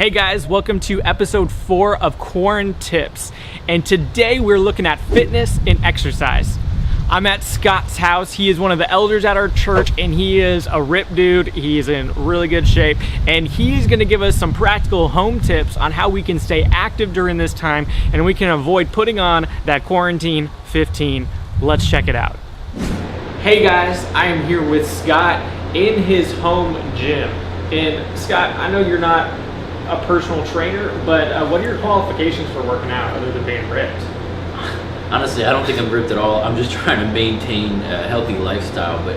Hey guys, welcome to episode 4 of QuaranTIPS, and today we're looking at fitness and exercise. I'm at Scott's house. He is one of the elders at our church, and he is a ripped dude. He is in really good shape, and he's gonna give us some practical home tips on how we can stay active during this time and we can avoid putting on that quarantine 15. Let's check it out. Hey guys, I am here with Scott in his home gym. And Scott, I know you're not a personal trainer, but what are your qualifications for working out other than being ripped? Honestly, I don't think I'm ripped at all. I'm just trying to maintain a healthy lifestyle. But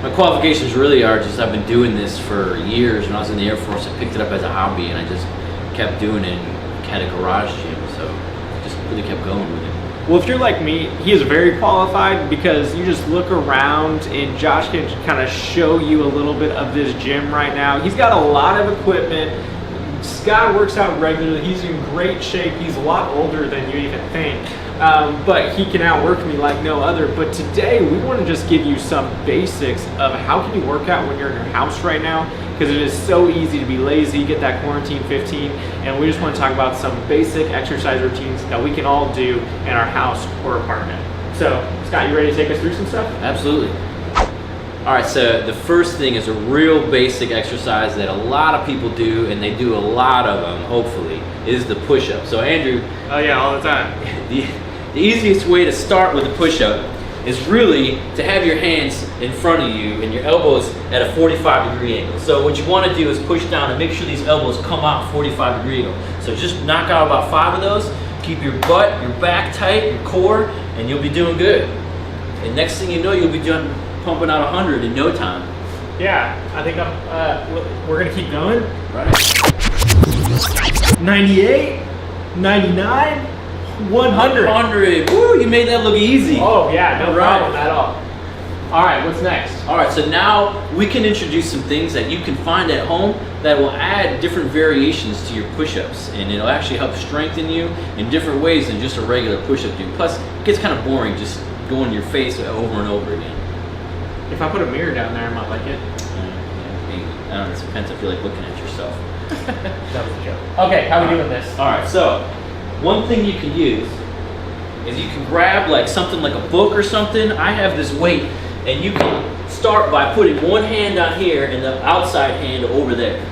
my qualifications really are just I've been doing this for years. When I was in the Air Force, I picked it up as a hobby and I just kept doing it and had a garage gym. So I just really kept going with it. Well, if you're like me, he is very qualified because you just look around and Josh can kind of show you a little bit of this gym right now. He's got a lot of equipment. Scott works out regularly. He's in great shape. He's a lot older than you even think. But he can outwork me like no other. But today we want to just give you some basics of how can you work out when you're in your house right now, because it is so easy to be lazy, get that quarantine 15, and we just want to talk about some basic exercise routines that we can all do in our house or apartment. So Scott, you ready to take us through some stuff? Absolutely. All right, so the first thing is a real basic exercise that a lot of people do, and they do a lot of them, hopefully, is the push-up. So Andrew. Oh yeah, all the time. The easiest way to start with the push-up is really to have your hands in front of you and your elbows at a 45-degree angle. So what you want to do is push down and make sure these elbows come out 45-degree angle. So just knock out about 5 of those, keep your butt, your back tight, your core, and you'll be doing good. And next thing you know, you'll be pumping out 100 in no time. Yeah, I think we're gonna keep going. Right. 98, 99, 100. 100. Woo, you made that look easy. Oh yeah, no Right. problem at all. All right, what's next? All right, so now we can introduce some things that you can find at home that will add different variations to your push-ups, and it'll actually help strengthen you in different ways than just a regular push-up do. Plus, it gets kind of boring just going to your face over and over again. If I put a mirror down there, I might like it. I don't know, it depends if you like looking at yourself. That was a joke. Okay, how are we doing this? All right, so one thing you can use is you can grab like something like a book or something. I have this weight, and you can start by putting one hand on here and the outside hand over there.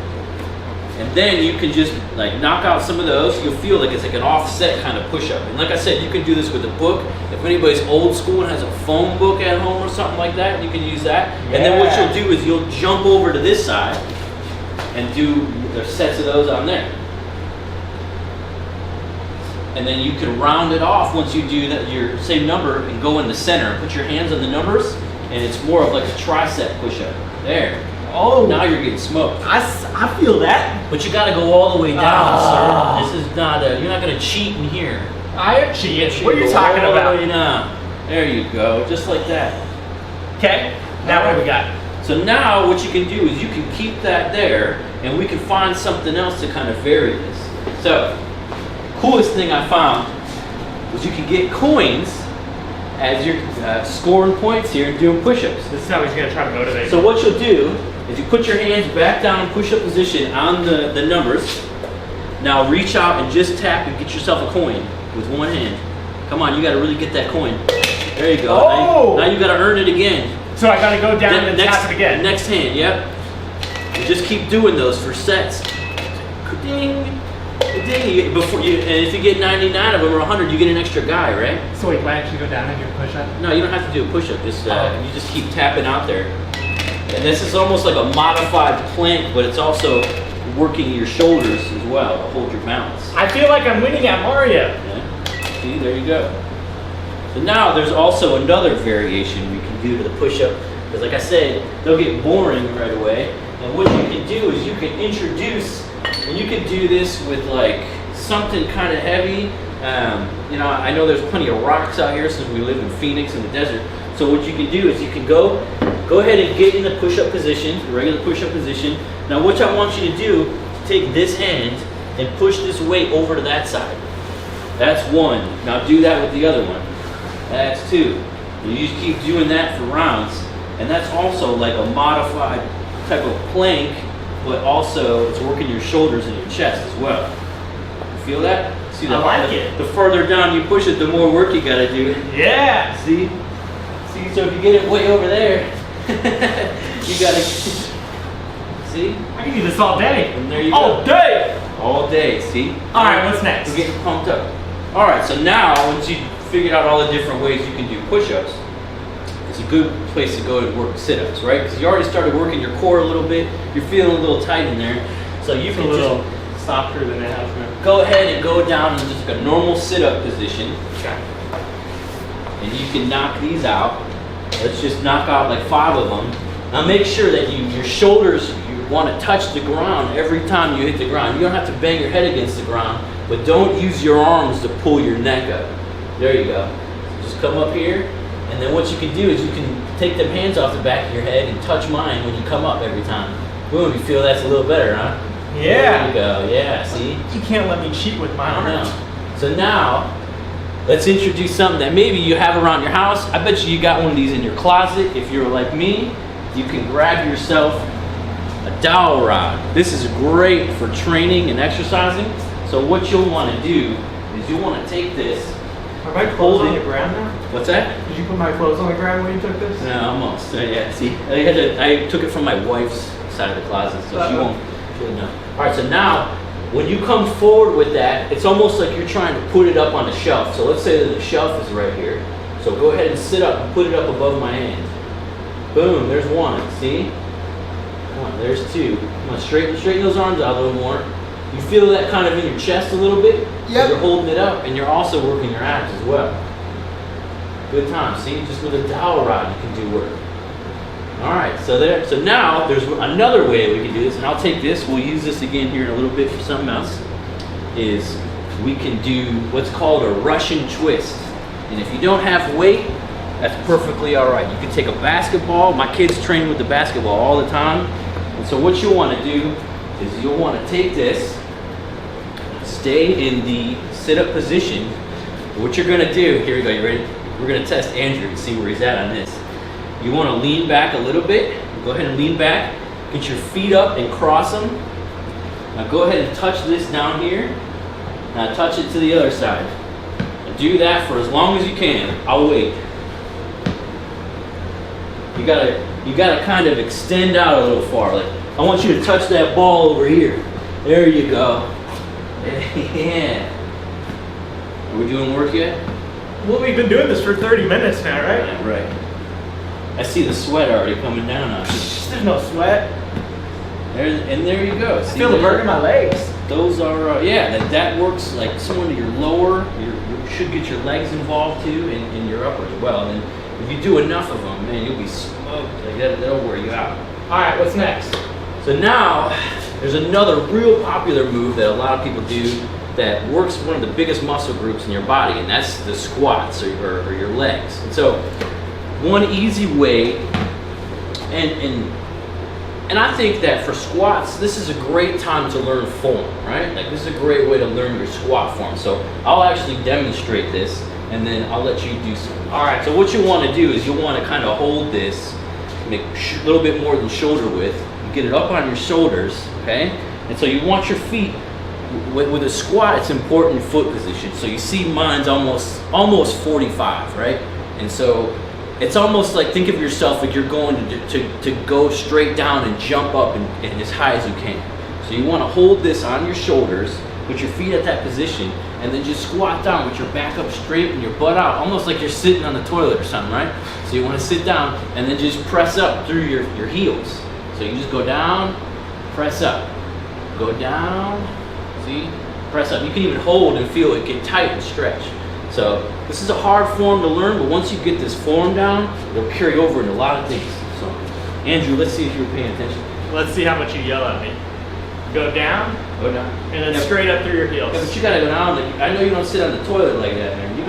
And then you can just like knock out some of those. You'll feel like it's like an offset kind of push-up. And like I said, you can do this with a book. If anybody's old school and has a phone book at home or something like that, you can use that. Yeah. And then what you'll do is you'll jump over to this side and do the sets of those on there. And then you can round it off once you do that, your same number, and go in the center. Put your hands on the numbers, and it's more of like a tricep push-up. There. Oh, now you're getting smoked. I feel that. But you got to go all the way down, sir. This is not you're not going to cheat in here. I am cheating. What are you talking about? All the way down. There you go, just like that. Okay. Now what do we got? So now what you can do is you can keep that there, and we can find something else to kind of vary this. So, coolest thing I found was you can get coins as you're scoring points here and doing push-ups. This is how he's going to try to motivate. So what you'll do is you put your hands back down in push-up position on the numbers. Now reach out and just tap and get yourself a coin with one hand. Come on, you got to really get that coin. There you go. Oh! Now you got to earn it again. So I got to go down and tap it again. Next hand, yep. You just keep doing those for sets. Ding. Ding. Before you, and if you get 99 of them or 100, you get an extra guy, right? So wait, do I actually go down and do a push-up? No, you don't have to do a push-up. Just you just keep tapping out there. And this is almost like a modified plank, but it's also working your shoulders as well to hold your balance. I feel like I'm winning at Mario. Yeah. See, there you go. So now there's also another variation we can do to the push-up, because like I said, they'll get boring right away. And what you can do is you can introduce, and you can do this with like something kind of heavy. You know, I know there's plenty of rocks out here since we live in Phoenix in the desert. So what you can do is you can go ahead and get in the push-up position, the regular push-up position. Now what I want you to do, take this hand and push this weight over to that side. That's one. Now do that with the other one. That's two. You just keep doing that for rounds. And that's also like a modified type of plank, but also it's working your shoulders and your chest as well. You feel that? See that? I like it. The further down you push it, the more work you gotta do. Yeah. See? See, so if you get it way over there, you gotta, see? I can do this all day. And there you all go. day. All day, see? All right, what's next? We're getting pumped up. All right, so now once you figured out all the different ways you can do push-ups, it's a good place to go and work sit-ups, right? Because you already started working your core a little bit. You're feeling a little tight in there. So you can just softer than it has been. go ahead and go down in just a normal sit-up position. Okay. And you can knock these out. Let's just knock out like 5 of them. Now make sure that your shoulders, you want to touch the ground every time you hit the ground. You don't have to bang your head against the ground, but don't use your arms to pull your neck up. There you go. Just come up here, and then what you can do is you can take them hands off the back of your head and touch mine when you come up every time. Boom, you feel that's a little better, huh? Yeah. There you go, yeah, see? You can't let me cheat with my arms. So now, let's introduce something that maybe you have around your house. I bet you got one of these in your closet. If you're like me, you can grab yourself a dowel rod. This is great for training and exercising. So what you'll want to do is you'll want to take this. Are my clothes on the ground now? What's that? Did you put my clothes on the ground when you took this? No, almost. Yeah, see, I took it from my wife's side of the closet, so she won't know. All right, so now, when you come forward with that, it's almost like you're trying to put it up on a shelf. So let's say that the shelf is right here. So go ahead and sit up and put it up above my hand. Boom, there's one, see? Come on, there's 2. Come on, straighten those arms out a little more. You feel that kind of in your chest a little bit? Yep. You're holding it up, and you're also working your abs as well. Good time, see? Just with a dowel rod you can do work. All right, so now there's another way we can do this, and I'll take this. We'll use this again here in a little bit for something else. Is we can do what's called a Russian twist, and if you don't have weight, that's perfectly all right. You can take a basketball. My kids train with the basketball all the time, and so what you'll want to do is you'll want to take this, stay in the sit-up position. What you're going to do, here we go. You ready? We're going to test Andrew and see where he's at on this. You want to lean back a little bit. Go ahead and lean back. Get your feet up and cross them. Now go ahead and touch this down here. Now touch it to the other side. Now do that for as long as you can. I'll wait. You gotta kind of extend out a little far. Like I want you to touch that ball over here. There you go. Yeah. Are we doing work yet? Well, we've been doing this for 30 minutes now, right? Yeah, right. I see the sweat already coming down on you. There's no sweat. There you go. I feel the burn in my legs. Those are, that works like someone to your lower, you should get your legs involved too, and your upper as well. And if you do enough of them, man, you'll be smoked. Like that'll wear you out. All right, what's next? So now, there's another real popular move that a lot of people do that works one of the biggest muscle groups in your body, and that's the squats or your legs. And so, one easy way, and I think that for squats, this is a great time to learn form, right? Like this is a great way to learn your squat form. So I'll actually demonstrate this, and then I'll let you do some. All right, so what you want to do is you'll want to kind of hold this, make a little bit more than shoulder width, get it up on your shoulders, okay? And so you want your feet, with a squat, it's important foot position. So you see mine's almost 45, right? And so it's almost like, think of yourself like you're going to go straight down and jump up and as high as you can. So you want to hold this on your shoulders, put your feet at that position, and then just squat down with your back up straight and your butt out, almost like you're sitting on the toilet or something, right? So you want to sit down and then just press up through your heels. So you just go down, press up, go down, see, press up. You can even hold and feel it get tight and stretch. So this is a hard form to learn, but once you get this form down, it'll carry over in a lot of things. So Andrew, let's see if you're paying attention. Let's see how much you yell at me. Go down, and then Yeah. straight up through your heels. Yeah, but you gotta go down. Like, I know you don't sit on the toilet like that, man. You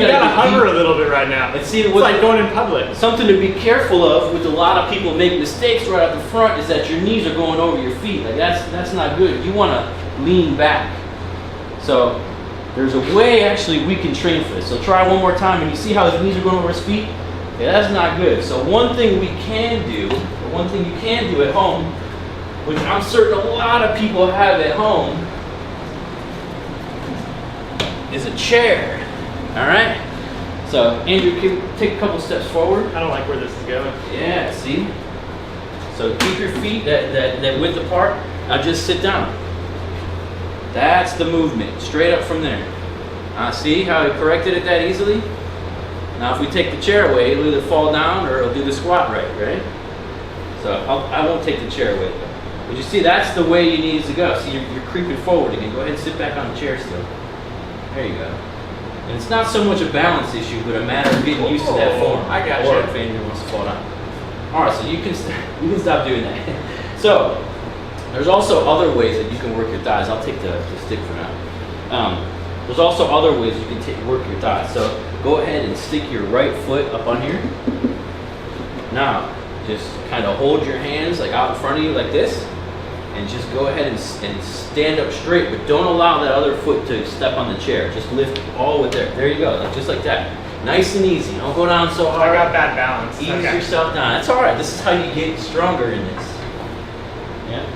gotta hover a little bit right now. And see, It's like going in public. something to be careful of, with a lot of people make mistakes right up the front, is that your knees are going over your feet. Like that's not good. You want to lean back. So there's a way actually we can train for this. So try one more time, and you see how his knees are going over his feet? Yeah, that's not good. So one thing we can do, or one thing you can do at home, which I'm certain a lot of people have at home, is a chair. All right? So, Andrew, can you take a couple steps forward? I don't like where this is going. Yeah, see? So keep your feet that width apart. Now just sit down. That's the movement, straight up from there. See how I corrected it that easily? Now if we take the chair away, it'll either fall down or it'll do the squat right? So I won't take the chair away. But you see, that's the way you need to go. See, you're creeping forward again. Go ahead and sit back on the chair still. There you go. And it's not so much a balance issue, but a matter of getting used to that form. I got or you. if Andrew wants to fall down. All right, so you can stop doing that. So there's also other ways that you can work your thighs. I'll take the stick for now. There's also other ways you can work your thighs. So go ahead and stick your right foot up on here. Now, just kind of hold your hands like out in front of you like this, and just go ahead and stand up straight, but don't allow that other foot to step on the chair. Just lift all with there. There you go, just like that. Nice and easy. Don't go down so hard. I got bad balance. Ease yourself down. That's all right. This is how you get stronger in this. Yeah.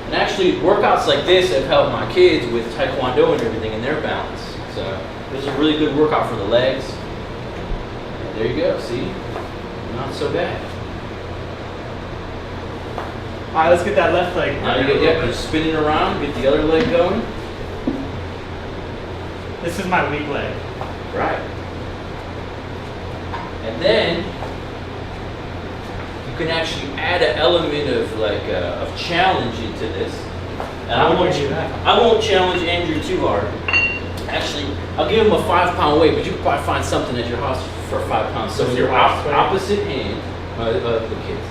And actually, workouts like this have helped my kids with taekwondo and everything in their balance. So this is a really good workout for the legs. And there you go. See, not so bad. All right, let's get that left leg. Now you get spinning around. Get the other leg going. This is my weak leg. Right. And then you can actually add an element of of challenge into this. And I won't challenge Andrew too hard. Actually, I'll give him a 5-pound weight, but you can probably find something at your house for 5 pounds. So with your opposite hand, the kids.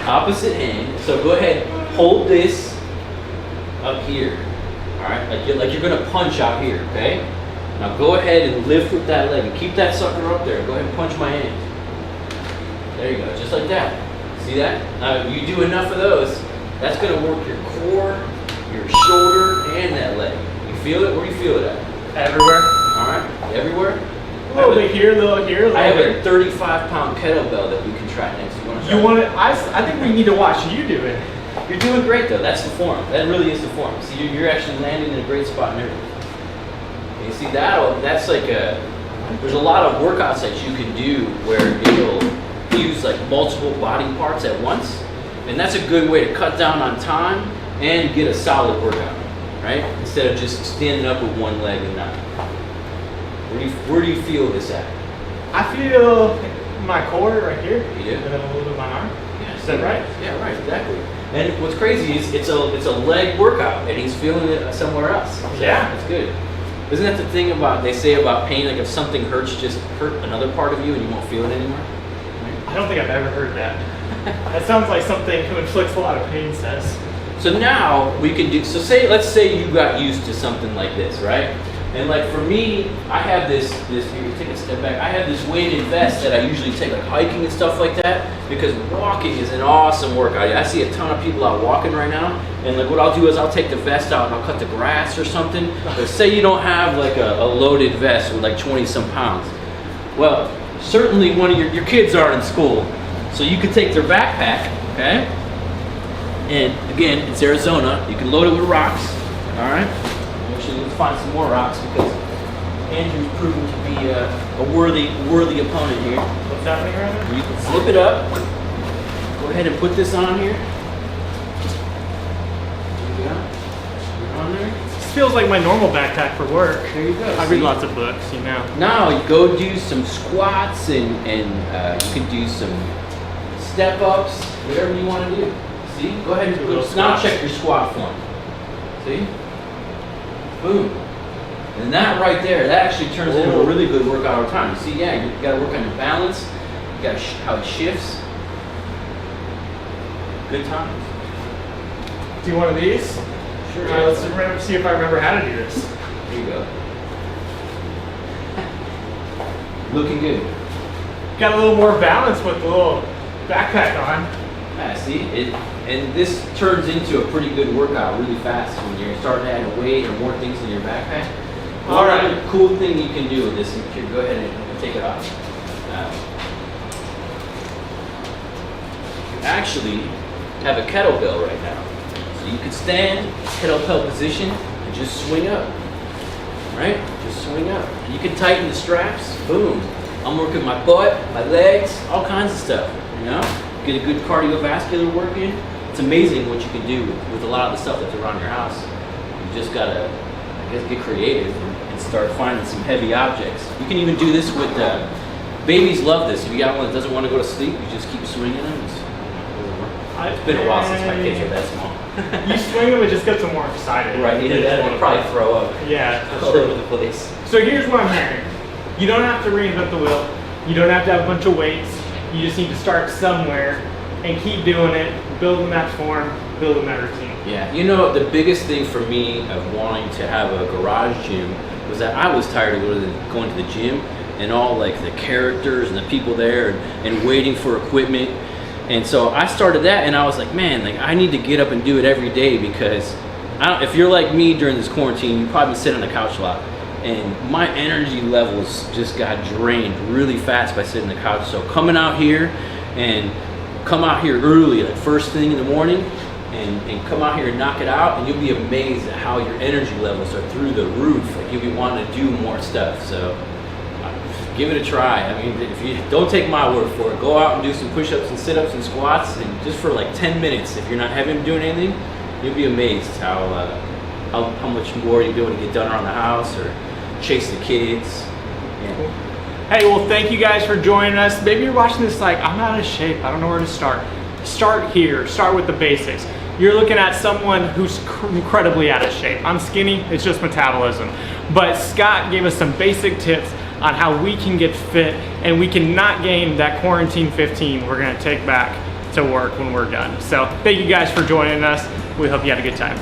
Opposite hand. So go ahead, hold this up here. All right, like you're gonna punch out here. Okay. Now go ahead and lift with that leg and keep that sucker up there. Go ahead and punch my hand. There you go, just like that. See that? Now you do enough of those, that's gonna work your core, your shoulder, and that leg. You feel it? Where do you feel it at? Everywhere. All right, everywhere? A little bit here, a little here, a little I have bit. a 35-pound kettlebell that we can try next. You want it? I think we need to watch you do it. You're doing great though, that's the form. That really is the form. See, you're actually landing in a great spot and everything. You see that's like there's a lot of workouts that you can do where it'll use like multiple body parts at once, and that's a good way to cut down on time and get a solid workout, right? Instead of just standing up with one leg and not. Where do you feel this at? I feel my core right here. You do? And then a little bit of my arm. Yeah, Is that right? Yeah, right, exactly. And what's crazy is it's a leg workout, and he's feeling it somewhere else. So Yeah. it's good. Isn't that the thing they say about pain? Like if something hurts, just hurt another part of you and you won't feel it anymore? I don't think I've ever heard that. That sounds like something who inflicts a lot of pain says. So now we can do, let's say you got used to something like this, right? And like for me, I have this, here, take a step back. I have this weighted vest that I usually take like hiking and stuff like that because walking is an awesome workout. I see a ton of people out walking right now, and like what I'll do is I'll take the vest out and I'll cut the grass or something. But say you don't have like a loaded vest with like 20-some pounds. Well, certainly one of your kids are in school, so you could take their backpack, okay? And again, it's Arizona. You can load it with rocks, all right? Actually, let's find some more rocks because Andrew's proven to be a worthy opponent here. What's happening right now? You can flip it up. Go ahead and put this on here. There you go. Put it on there. This feels like my normal backpack for work. There you go. I read lots of books, you know. Now you go do some squats and you can do some step ups, whatever you want to do. See? Go ahead and now check your squat form. See? Boom. And that right there, that actually turns into a really good workout over time. You see, yeah, you got to work on your balance. You got how it shifts. Good times. Do you want one of these? Sure. Let's see if I remember how to do this. There you go. Looking good. Got a little more balance with the little backpack on. Yeah, see, and this turns into a pretty good workout really fast when you're starting to add weight or more things in your backpack. All right. Another cool thing you can do with this, you can go ahead and take it off. Actually, have a kettlebell right now. So you could stand, kettlebell position, and just swing up, right? Just swing up. You can tighten the straps, boom. I'm working my butt, my legs, all kinds of stuff, you know? Get a good cardiovascular work in. It's amazing what you can do with a lot of the stuff that's around your house. You just gotta, I guess, get creative and start finding some heavy objects. You can even do this with, babies love this. If you got one that doesn't want to go to sleep, you just keep swinging them. It's been a while since my kids are that small. You swing them, it just gets them more excited. Right, either that or probably throw up. Yeah, All over the place. So here's what I'm hearing. You don't have to reinvent the wheel. You don't have to have a bunch of weights. You just need to start somewhere and keep doing it, building that form, building that routine. Yeah, you know, the biggest thing for me of wanting to have a garage gym was that I was tired of going to the gym and all like the characters and the people there and waiting for equipment. And so I started that and I was like, man, like I need to get up and do it every day because if you're like me during this quarantine, you probably been sitting on the couch a lot. And my energy levels just got drained really fast by sitting on the couch. So coming out here and come out here early, like first thing in the morning, and come out here and knock it out, and you'll be amazed at how your energy levels are through the roof. Like you'll be wanting to do more stuff. So give it a try. I mean, if you don't take my word for it, go out and do some push-ups and sit-ups and squats, and just for like 10 minutes. If you're not having doing anything, you'll be amazed how much more you'll be able to get done around the house or chase the kids. Yeah. Hey, well, thank you guys for joining us. Maybe you're watching this like, I'm out of shape, I don't know where to start. Start here, start with the basics. You're looking at someone who's incredibly out of shape. I'm skinny, it's just metabolism. But Scott gave us some basic tips on how we can get fit and we can not gain that quarantine 15 we're gonna take back to work when we're done. So thank you guys for joining us. We hope you had a good time.